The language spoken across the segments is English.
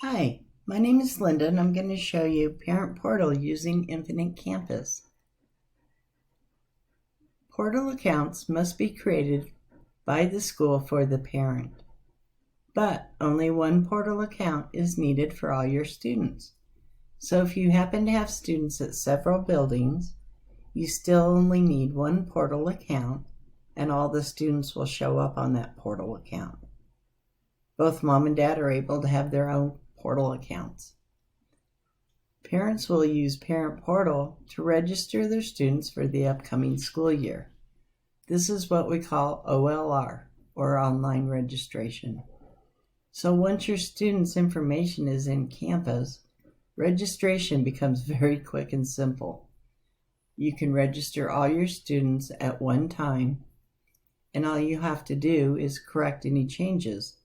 Hi, my name is Linda and I'm going to show you Parent Portal using Infinite Campus. Portal accounts must be created by the school for the parent, but only one portal account is needed for all your students. So if you happen to have students at several buildings, you still only need one portal account and all the students will show up on that portal account. Both mom and dad are able to have their own portal accounts. Parents will use Parent Portal to register their students for the upcoming school year. This is what we call OLR, or online registration. So once your students' information is in campus, registration becomes very quick and simple. You can register all your students at one time, and all you have to do is correct any changes.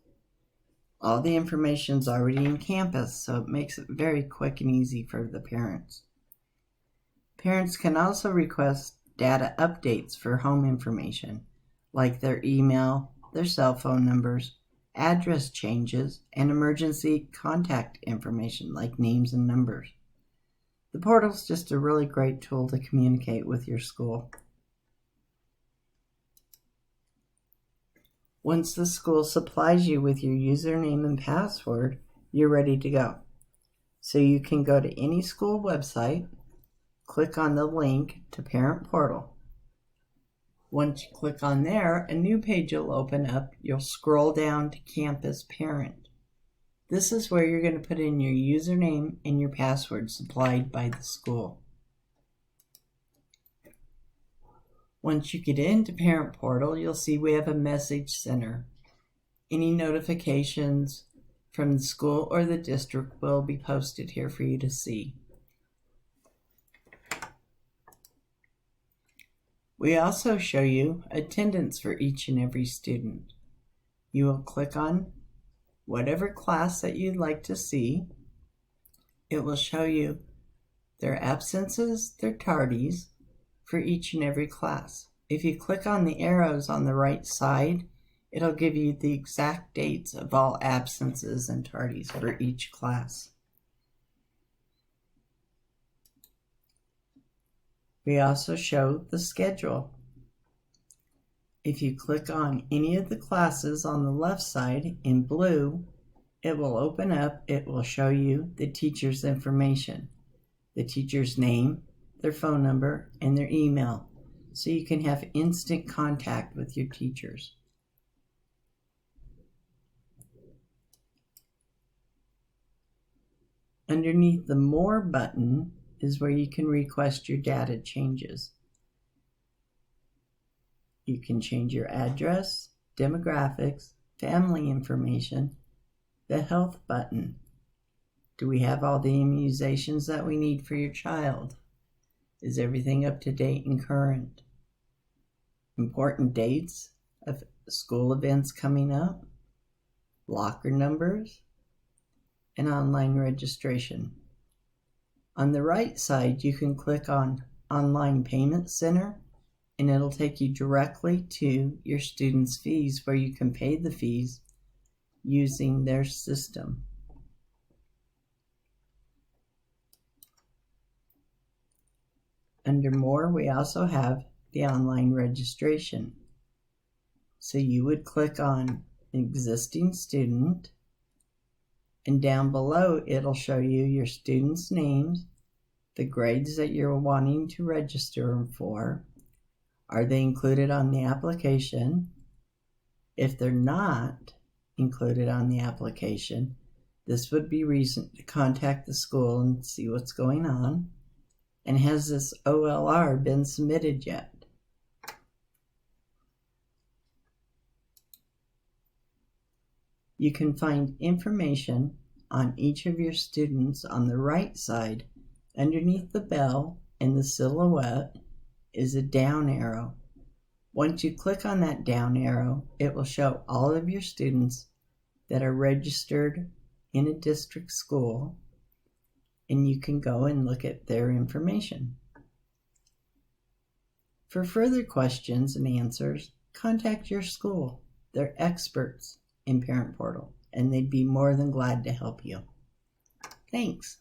All the information is already in campus, so it makes it very quick and easy for the parents. Parents can also request data updates for home information, like their email, their cell phone numbers, address changes, and emergency contact information like names and numbers. The portal is just a really great tool to communicate with your school. Once the school supplies you with your username and password, you're ready to go. So you can go to any school website, click on the link to Parent Portal. Once you click on there, a new page will open up. You'll scroll down to Campus Parent. This is where you're going to put in your username and your password supplied by the school. Once you get into Parent Portal, you'll see we have a message center. Any notifications from the school or the district will be posted here for you to see. We also show you attendance for each and every student. You will click on whatever class that you'd like to see. It will show you their absences, their tardies, for each and every class. If you click on the arrows on the right side, it'll give you the exact dates of all absences and tardies for each class. We also show the schedule. If you click on any of the classes on the left side in blue, it will open up. It will show you the teacher's information, the teacher's name, their phone number, and their email, so you can have instant contact with your teachers. Underneath the More button is where you can request your data changes. You can change your address, demographics, family information, the Health button. Do we have all the immunizations that we need for your child? Is everything up to date and current? Important dates of school events coming up, locker numbers, and online registration. On the right side, you can click on Online Payment Center, and it'll take you directly to your students' fees where you can pay the fees using their system. Under More, we also have the online registration. So you would click on Existing Student, and down below it'll show you your students' names, the grades that you're wanting to register them for. Are they included on the application? If they're not included on the application, this would be reason to contact the school and see what's going on. And has this OLR been submitted yet? You can find information on each of your students on the right side. Underneath the bell in the silhouette is a down arrow. Once you click on that down arrow, it will show all of your students that are registered in a district school, and you can go and look at their information. For further questions and answers, contact your school. They're experts in Parent Portal, and they'd be more than glad to help you. Thanks.